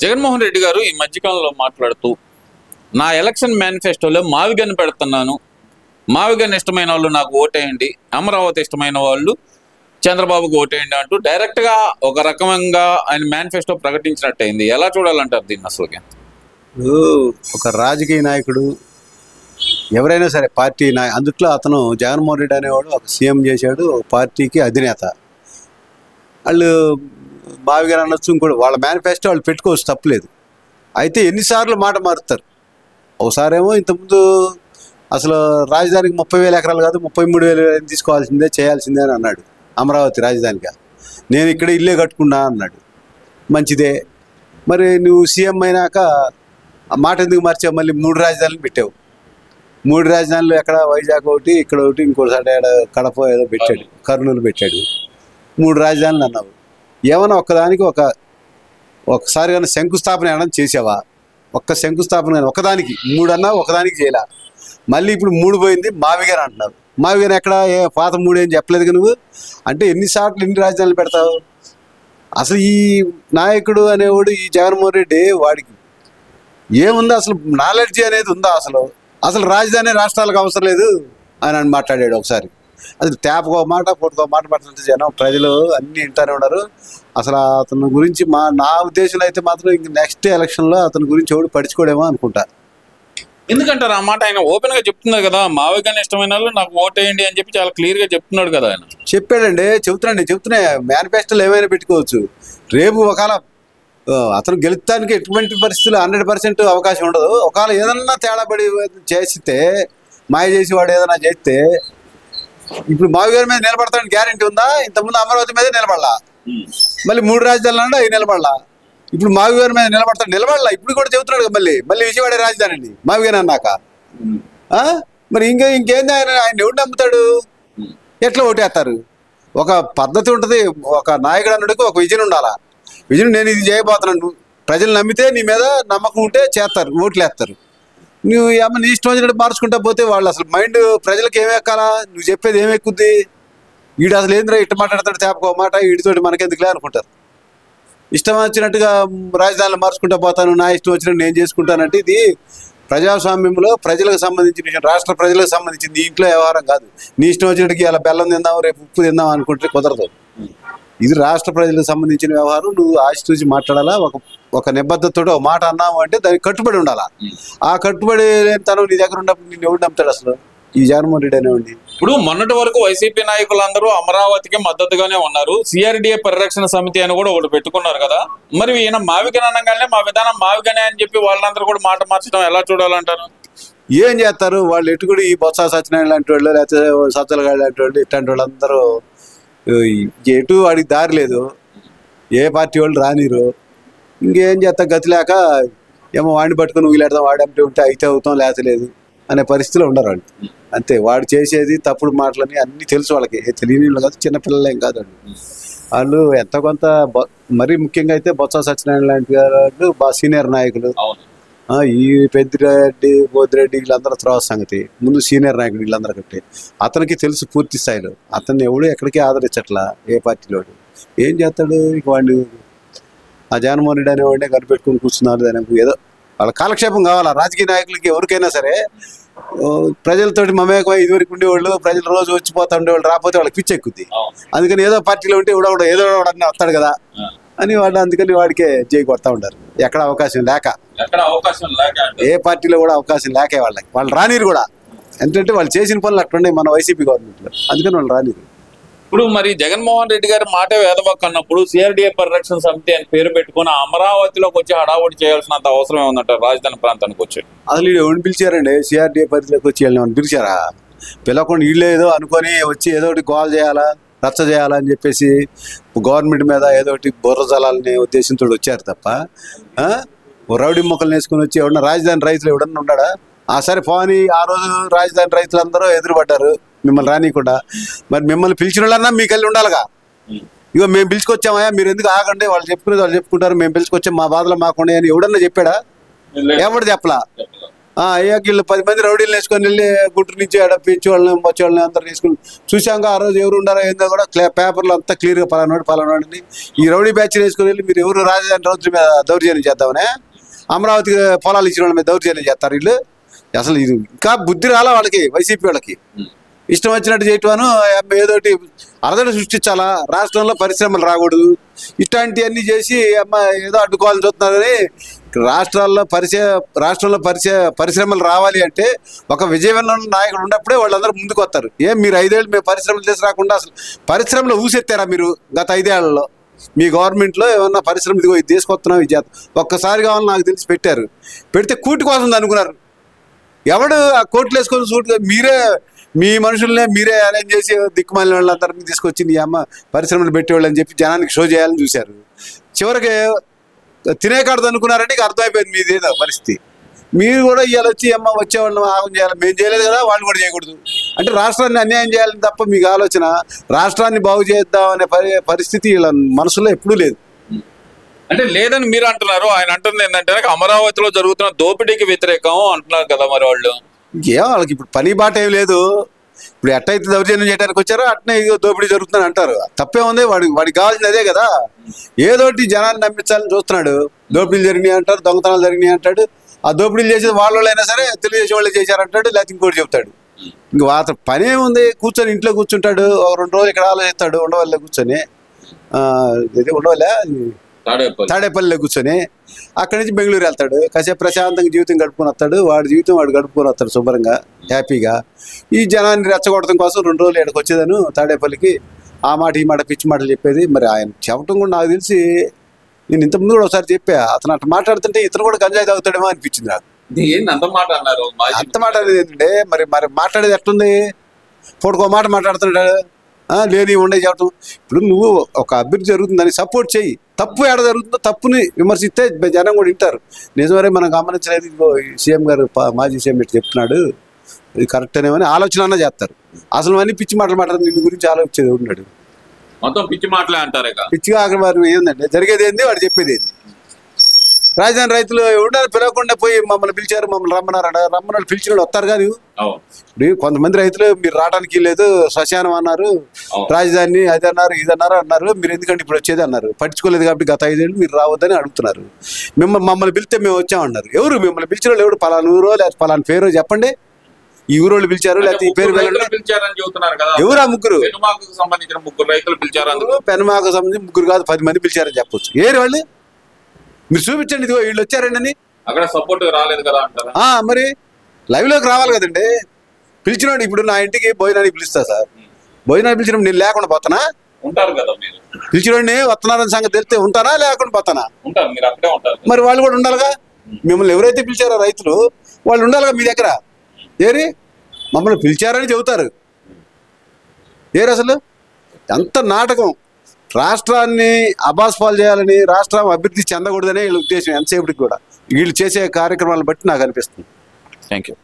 జగన్మోహన్ రెడ్డి గారు ఈ మధ్యకాలంలో మాట్లాడుతూ నా ఎలక్షన్ మేనిఫెస్టోలో మావిగని పెడుతున్నాను, మావిగని ఇష్టమైన వాళ్ళు నాకు ఓటేయండి, అమరావతి ఇష్టమైన వాళ్ళు చంద్రబాబుకు ఓటేయండి అంటూ డైరెక్ట్గా ఒక రకంగా ఆయన మేనిఫెస్టో ప్రకటించినట్టయింది. ఎలా చూడాలంటారు దీన్ని అసలుకి? ఒక రాజకీయ నాయకుడు ఎవరైనా సరే పార్టీ అందుట్లో అతను జగన్మోహన్ రెడ్డి అనేవాడు ఒక సీఎం చేశాడు, ఒక పార్టీకి అధినేత. వాళ్ళు బావిగారు అనొచ్చు, ఇంకోటి వాళ్ళ మేనిఫెస్టో వాళ్ళు పెట్టుకోవచ్చు, తప్పలేదు. అయితే ఎన్నిసార్లు మాట మారుతారు. ఒకసారేమో ఇంతకుముందు అసలు రాజధానికి 30,000 ఎకరాలు కాదు 33,000 తీసుకోవాల్సిందే, చేయాల్సిందే అని అన్నాడు. అమరావతి రాజధానిగా నేను ఇక్కడ ఇల్లే కట్టుకున్నా అన్నాడు. మంచిదే, మరి నువ్వు సీఎం అయినాక ఆ మాట ఎందుకు మార్చావు? మళ్ళీ 3 రాజధానులు పెట్టావు. 3 రాజధానులు ఎక్కడ? వైజాగ్ ఒకటి, ఇక్కడ ఒకటి, ఇంకోటి కడప ఏదో పెట్టాడు, కర్నూలు పెట్టాడు. 3 రాజధానులు అన్నావు. ఏమన్నా ఒక్కదానికి ఒకసారి కానీ శంకుస్థాపన ఏమన్నా చేసావా? ఒక్క శంకుస్థాపన కానీ ఒకదానికి 3 అన్నా ఒకదానికి చేయలే. మళ్ళీ ఇప్పుడు 3 పోయింది మావిగారు అంటున్నారు. మావిగారు ఎక్కడ? పాత 3 ఏం చెప్పలేదు నువ్వు. అంటే ఎన్నిసార్లు ఎన్ని రాజధానులు పెడతావు? అసలు ఈ నాయకుడు అనేవాడు, ఈ జగన్మోహన్ రెడ్డి, వాడికి ఏముందా అసలు? నాలెడ్జీ అనేది ఉందా అసలు? అసలు రాజధాని రాష్ట్రాలకు అవసరం లేదు అని మాట్లాడాడు ఒకసారి. అది ట్యాప్కో మాట పొట్టుకో మాట పడుతుంటే జనం ప్రజలు అన్నీ వింటానే ఉన్నారు. అసలు అతని గురించి నా ఉద్దేశంలో అయితే మాత్రం ఇంక నెక్స్ట్ ఎలక్షన్లో అతని గురించి ఎవడు పడుచుకోడేమో అనుకుంటా. ఎందుకంటారు ఆ మాట? ఆయన ఓపెన్ గా చెప్తున్నారు కదా, మావిగాని ఇష్టమైన వాళ్ళు నాకు ఓటేయండి అని చెప్పి చాలా క్లియర్ గా చెప్తున్నాడు కదా ఆయన. చెప్పాడండి, చెబుతున్నాయి. మేనిఫెస్టోలు ఏమైనా పెట్టుకోవచ్చు. రేపు ఒకవేళ అతను గెలుస్తానికి ఎటువంటి పరిస్థితులు 100% అవకాశం ఉండదు. ఒకవేళ ఏదన్నా తేడాపడి చేస్తే, మాయ చేసి వాడు ఏదైనా చేస్తే, ఇప్పుడు మావిగారి మీద నిలబడతానికి గ్యారెంటీ ఉందా? ఇంతకుముందు అమరావతి మీద నిలబడలా, మళ్ళీ 3 రాజధానులు అంటే అవి నిలబడలా. ఇప్పుడు మావిగారి మీద నిలబడలా. ఇప్పుడు కూడా చెబుతున్నాడు కదా, మళ్ళీ విజయవాడ రాజధాని అండి మావిగారి అన్నాక. మరి ఇంకేంది? ఆయన ఎవడు నమ్ముతాడు? ఎట్లా ఓటేస్తారు? ఒక పద్ధతి ఉంటుంది. ఒక నాయకుడు అన్నుడికి ఒక విజన్ ఉండాలా. విజన్ నేను ఇది చేయబోతున్నాను, ప్రజలు నమ్మితే నీ మీద నమ్మకం ఉంటే చేస్తారు, ఓట్లు వేస్తారు. నువ్వు నీ ఇష్టం వచ్చినట్టు మార్చుకుంటా పోతే వాళ్ళు అసలు మైండ్ ప్రజలకు ఏమెక్కాలా? నువ్వు చెప్పేది ఏమెక్కుద్ది? వీడు అసలు ఏంద్రా ఇట్ట మాట్లాడతాడు, తేపకో మాట, వీడితోటి మనకెందుకులే అనుకుంటారు. ఇష్టం వచ్చినట్టుగా రాజధానిలో మార్చుకుంటా పోతాను, నా ఇష్టం వచ్చినట్టు నేను చేసుకుంటానంటే ఇది ప్రజాస్వామ్యంలో ప్రజలకు సంబంధించిన విషయం, రాష్ట్ర ప్రజలకు సంబంధించింది. ఇంట్లో వ్యవహారం కాదు. నీ ఇష్టం వచ్చినట్టుకి ఇలా బెల్లం తిందాం, రేపు ఉప్పు తిందాం అనుకుంటే కుదరదు. ఇది రాష్ట్ర ప్రజలకు సంబంధించిన వ్యవహారం. నువ్వు ఆశిస్తూచి మాట్లాడాలా. ఒక నిబద్ధతతో ఒక మాట అన్నావు అంటే దానికి కట్టుబడి ఉండాలా. ఆ కట్టుబడి తను నీ దగ్గర ఉన్నప్పుడు నిన్ను ఎవడు నమ్ముతాడు అసలు? ఈ జగన్మోహన్ రెడ్డి అనేవాడి. ఇప్పుడు మొన్నటి వరకు వైసీపీ నాయకులందరూ అమరావతికి మద్దతుగానే ఉన్నారు. సిఆర్డీఏ పరిరక్షణ సమితి అని కూడా ఒకటి పెట్టుకున్నారు కదా. మరి ఈయన మావిగని అనగానే మా విధానం మావిగనే అని చెప్పి వాళ్ళందరూ కూడా మాట మార్చడం ఎలా చూడాలంటారు? ఏం చేస్తారు వాళ్ళు? ఎటు కూడా ఈ బొత్స సత్యనారాయణ లాంటి వాళ్ళు, లేకపోతే సజ్జలగాడు లాంటి వాళ్ళు, ఇట్లాంటి వాళ్ళందరూ ఎటు వాడికి దారి లేదు. ఏ పార్టీ వాళ్ళు రానిరు. ఇంకేం చేస్తా? గతి లేక ఏమో వాడిని పట్టుకుని వీలేడదాం, వాడంటే ఉంటే అయితే అవుతాం, లేకపోతే లేదు అనే పరిస్థితిలో ఉండరు వాళ్ళు. అంతే. వాడు చేసేది తప్పుడు మాటలని అన్నీ తెలుసు వాళ్ళకి. తెలియని వాళ్ళు కాదు, చిన్నపిల్లలేం కాదు వాళ్ళు. వాళ్ళు ఎంత కొంత మరీ ముఖ్యంగా అయితే బొత్స సత్యనారాయణ లాంటి వాళ్ళు బాగా సీనియర్ నాయకులు. ఈ పెద్దిరెడ్డి, బోదిరెడ్డి వీళ్ళందరూ తర్వాత సంగతి. ముందు సీనియర్ నాయకుడు వీళ్ళందరూ కట్టి అతనికి తెలుసు పూర్తి స్థాయిలో. అతన్ని ఎవడు ఎక్కడికి ఆదరించట్లా ఏ పార్టీలో. ఏం చేస్తాడు? ఇక వాడిని ఆ జగన్మోహన్ రెడ్డి అనేవాడినే కనిపెట్టుకుని కూర్చున్నారు. దానికి ఏదో వాళ్ళ కాలక్షేపం కావాలా. రాజకీయ నాయకులకి ఎవరికైనా సరే ప్రజలతోటి మమేకమై ఇదివరకు ఉండేవాళ్ళు, ప్రజలు రోజు వచ్చిపోతా ఉండేవాళ్ళు, రాకపోతే వాళ్ళకి పిచ్చి ఎక్కుద్ది. అందుకని ఏదో పార్టీలో ఉంటే ఏదో అన్నీ వస్తాడు కదా అని వాడు, అందుకని వాడికే జై కొడతా ఉంటారు. ఎక్కడ అవకాశం లేక, ఏ పార్టీలో కూడా అవకాశం లేకే వాళ్ళు రానిరు కూడా. ఎందుకంటే వాళ్ళు చేసిన పనులు అట్లుండే మన వైసీపీ గవర్నమెంట్లో, అందుకని వాళ్ళు రానిరు. ఇప్పుడు మరి జగన్మోహన్ రెడ్డి గారి మాట వేదవాక్ అన్నప్పుడు సిఆర్డీఏ పరిరక్షణ సమితి అని పేరు పెట్టుకుని అమరావతిలోకి వచ్చి హడావుడి చేయాల్సినంత అవసరం ఏముందంటారు? రాజధాని ప్రాంతానికి వచ్చి అసలు వీడు ఎవరిని పిలిచారండి? సిఆర్డీఏ పరిధిలోకి వచ్చి వెళ్ళిన పిలిచారా? పిలవకుండా వీళ్ళు ఏదో అనుకొని వచ్చి ఏదో ఒకటి గోల్ చేయాలా, రచ్చ చేయాలని చెప్పేసి గవర్నమెంట్ మీద ఏదో ఒకటి బుర్ర జలాలనే ఉద్దేశంతో వచ్చారు తప్ప రౌడీ మొక్కలు వేసుకుని వచ్చి ఎవడన్నా రాజధాని రైతులు ఎవడన్నా ఉన్నాడా? సరే పోనీ ఆ రోజు రాజధాని రైతులందరూ ఎదురుపడ్డారు మిమ్మల్ని రానియకుండా. మరి మిమ్మల్ని పిలిచిన వాళ్ళన్నా మీకు వెళ్ళి ఉండాలిగా. ఇగో మేము పిలుచుకొచ్చామయ్యా, మీరు ఎందుకు ఆగండి, వాళ్ళు చెప్పుకునేది వాళ్ళు చెప్పుకుంటారు, మేము పిలుచుకొచ్చాం, మా బాధలు మాకుండే అని ఎవడన్నా చెప్పాడా? ఎవడు చెప్పలా. అయ్యాక వీళ్ళు 10 మంది రౌడీలు వేసుకొని వెళ్ళి గుంటూరు నుంచి ఆడ పిచ్చి వాళ్ళని వచ్చే వాళ్ళని అందరూ తీసుకుని చూసాక ఆ రోజు ఎవరు ఉండారో ఏందో కూడా పేపర్లో అంతా క్లియర్గా పలానాడిని ఈ రౌడీ బ్యాచ్ వేసుకొని వెళ్ళి మీరు ఎవరు రాజధాని రోజుల మీద దౌర్జన్యం చేద్దామనే అమరావతికి పొలాలు ఇచ్చిన వాళ్ళ మీద దౌర్జన్యం చేస్తారు వీళ్ళు. అసలు ఇది ఇంకా బుద్ధి రాలా వాళ్ళకి, వైసీపీ వాళ్ళకి ఇష్టం వచ్చినట్టు చేయటం ఏదోటి అరదడి సృష్టించాలా, రాష్ట్రంలో పరిశ్రమలు రాకూడదు, ఇట్లాంటివన్నీ చేసి ఏదో అడ్డుకోవాలని చూస్తున్నారని. రాష్ట్రంలో పరిశ్రమలు రావాలి అంటే ఒక విజయవంతమైన నాయకుడు ఉన్నప్పుడే వాళ్ళందరూ ముందుకు వస్తారు. మీరు 5 ఏళ్ళు మేము పరిశ్రమలు చేసి రాకుండా అసలు పరిశ్రమలు ఊసెత్తారా మీరు గత 5 ఏళ్లలో? మీ గవర్నమెంట్లో ఏమన్నా పరిశ్రమ ఇదిగో ఇది తీసుకొస్తున్నాం ఇది చేస్తాం ఒక్కసారి కావాలని నాకు తెలిసి పెట్టారు. పెడితే కూటి కోసం అనుకున్నారు. ఎవడు ఆ కోట్లు వేసుకొని సూట్ మీరే మీ మనుషుల్నే మీరే అరేంజ్ చేసి దిక్కుమాలిన వాళ్ళందరినీ తీసుకొచ్చి నీ అమ్మ పరిశ్రమలు పెట్టేవాళ్ళు అని చెప్పి జనానికి షో చేయాలని చూశారు. చివరికి తినేకాడదు అనుకున్నారంటే ఇక అర్థమైపోయింది మీదేదో పరిస్థితి. మీరు కూడా ఇవాళ వచ్చి వచ్చేవాళ్ళని ఆగం చేయాలి, మేము చేయలేదు కదా వాళ్ళు కూడా చేయకూడదు అంటే రాష్ట్రాన్ని అన్యాయం చేయాలని తప్ప మీకు ఆలోచన రాష్ట్రాన్ని బాగు చేద్దాం అనే పరిస్థితి వీళ్ళ మనసులో ఎప్పుడూ లేదు. అంటే లేదని మీరు అంటున్నారు, ఆయన అంటుంది ఏంటంటే అమరావతిలో జరుగుతున్న దోపిడీకి వ్యతిరేకం అంటున్నారు కదా మరి వాళ్ళు. ఇంకేం వాళ్ళకి ఇప్పుడు పని బాట ఏం లేదు. ఇప్పుడు ఎట్టయితే దౌర్జన్యం చేయడానికి వచ్చారో అట్నే ఇదో దోపిడీ జరుగుతుందని అంటారు. తప్పే ఉంది, వాడికి కావాల్సింది అదే కదా. ఏదోటి జనాన్ని నమ్మించాలని చూస్తున్నాడు. దోపిడీలు జరిగినాయి అంటారు, దొంగతనాలు జరిగినాయి అంటాడు. ఆ దోపిడీలు చేసేది వాళ్ళైనా సరే తెలుగుదేశం వాళ్ళే చేశారంటాడు, లేకపోతే ఇంకోటి చెప్తాడు. ఇంక అతను పని ఏముంది, కూర్చొని ఇంట్లో కూర్చుంటాడు, 2 రోజులు ఇక్కడ ఆలోచిస్తాడు ఉండవల్లే కూర్చొని, ఉండవల్లే తాడేపల్లిలో కూర్చొని అక్కడి నుంచి బెంగళూరు వెళ్తాడు. కాసేపు ప్రశాంతంగా జీవితం గడుపుకొని వస్తాడు. వాడి జీవితం వాడు గడుపుకొని వస్తాడు శుభ్రంగా హ్యాపీగా. ఈ జనాన్ని రెచ్చగొట్టడం కోసం 2 రోజులు ఇక్కడికి వచ్చేదాను తాడేపల్లికి. ఆ మాట ఈ మాట పిచ్చి మాటలు చెప్పేది. మరి ఆయన చెప్పడం కూడా నాకు తెలిసి నేను ఇంతకుముందు కూడా ఒకసారి చెప్పా, అతను అట్లా మాట్లాడుతుంటే ఇతను కూడా గంజాయి తాగుతాడేమో అనిపించింది నాకు. అంత మాట అన్నారు. అంత మాట అనేది ఏంటంటే మరి మాట్లాడేది ఎట్లుంది, పూటకో మాట మాట్లాడుతున్నాడు, లేని ఉండే చెప్పడం. ఇప్పుడు నువ్వు ఒక అభివృద్ధి జరుగుతుందని సపోర్ట్ చెయ్యి, తప్పు ఏడ జరుగుతుందో తప్పుని విమర్శిస్తే జనం కూడా వింటారు. నిజమరే మనం గమనించలేదు, సీఎం గారు మాజీ సీఎం ఎట్లా చెప్తున్నాడు ఇది కరెక్ట్ అనేమని ఆలోచన అన్నా చేస్తారు. అసలు అన్ని పిచ్చి మాటలు మాట్లాడదు, నిన్ను గురించి ఆలోచించేది ఉన్నాడు. మొత్తం పిచ్చి మాటలే అంటారు. పిచ్చిగా ఆఖరి వారు ఏంటంటే జరిగేది ఏంది వాడు చెప్పేది ఏంది. రాజధాని రైతులు ఉండాలి పిలవకుండా పోయి మమ్మల్ని పిలిచారు, మమ్మల్ని రమ్మని పిలిచిన వాళ్ళు వస్తారు కానీ ఇప్పుడు కొంతమంది రైతులు మీరు రావడానికి లేదు శ్మశానం అన్నారు, రాజధాని అది అన్నారు ఇది అన్నారు, మీరు ఎందుకంటే ఇప్పుడు వచ్చేది అన్నారు. పట్టించుకోలేదు కాబట్టి గత 5 ఏళ్ళు మీరు రావద్దని అడుగుతున్నారు. మమ్మల్ని పిలిస్తే మేము వచ్చామన్నారు. ఎవరు మిమ్మల్ని పిలిచిన వాళ్ళు? ఎవరు పలానా ఊరో లేకపోతే పలానా పేరో చెప్పండి. ఈ ఊరోళ్ళు పిలిచారు లేకపోతే ఈ పేరు ఎవరు? ఆ ముగ్గురు సంబంధించిన 3 రైతులు పిలిచారు. పెనుమాకు సంబంధించి 3 కాదు 10 మంది పిలిచారని చెప్పొచ్చు. ఏరు వాళ్ళు? మీరు చూపించండి, ఇదిగో వీళ్ళు వచ్చారండి అని. అక్కడ సపోర్ట్ రాలేదు కదా అంటారా? మరి లైవ్ లోకి రావాలి కదండి. పిలిచినోడు ఇప్పుడు నా ఇంటికి భోజనానికి పిలుస్తా సార్, భోజనానికి పిలిచినప్పుడు నేను లేకుండా పోతానా? ఉంటారు కదా మీరు. పిలిచినోడిని వస్తున్నారని సంగతి తెలిస్తే ఉంటానా లేకుండా పోతానా? ఉంటారు, మీరు అక్కడే ఉంటారు. మరి వాళ్ళు కూడా ఉండాలిగా. మిమ్మల్ని ఎవరైతే పిలిచారో రైతులు వాళ్ళు ఉండాలిగా మీ దగ్గర. ఏరి మమ్మల్ని పిలిచారని చెబుతారు. ఏరు అసలు ఎంత నాటకం. రాష్ట్రాన్ని అబాస్పాలు చేయాలని, రాష్ట్రం అభివృద్ధి చెందకూడదనే వీళ్ళ ఉద్దేశం ఎంతసేపటికి కూడా. వీళ్ళు చేసే కార్యక్రమాలను బట్టి నాకు అనిపిస్తుంది. Thank you.